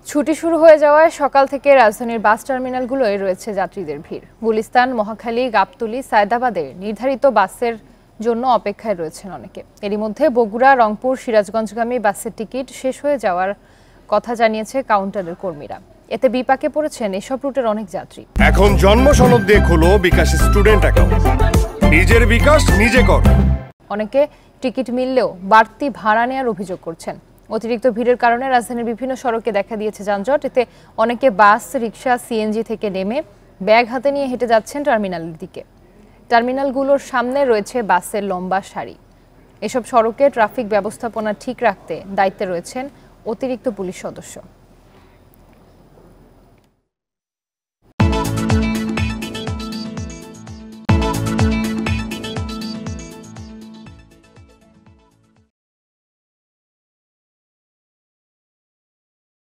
ছুটি শুরু হয়ে যাওয়ায় সকাল থেকে রাজধানীর বাস টার্মিনালগুলোয় রয়েছে যাত্রীদের ভিড়। গুলিস্তান, মহাখালী, গাবতলী, সায়দাবাদে নির্ধারিত বাসের জন্য অপেক্ষায় রয়েছেন অনেকে। এরই মধ্যে বগুড়া, রংপুর, সিরাজগঞ্জগামী বাসের টিকিট শেষ হয়ে যাওয়ার কথা জানিয়েছে কাউন্টারের কর্মীরা। এতে বিপাকে পড়েছেন এসব রুটের অনেক যাত্রী। এখন জন্ম সনদ দিয়ে খোলো বিকাশ স্টুডেন্ট অ্যাকাউন্ট, নিজের বিকাশ নিজে কর। অনেকে টিকিট মিললেও বাড়তি ভাড়া নেওয়ার অভিযোগ করছেন। অতিরিক্ত ভিড়ের কারণে রাজধানীর বিভিন্ন সড়কে দেখা দিয়েছে যানজট। এতে অনেকে বাস, রিক্সা, সিএনজি থেকে নেমে ব্যাগ হাতে নিয়ে হেঁটে যাচ্ছেন টার্মিনালের দিকে। টার্মিনালগুলোর সামনে রয়েছে বাসের লম্বা সারি। এসব সড়কে ট্রাফিক ব্যবস্থাপনা ঠিক রাখতে দায়িত্বে রয়েছেন অতিরিক্ত পুলিশ সদস্য।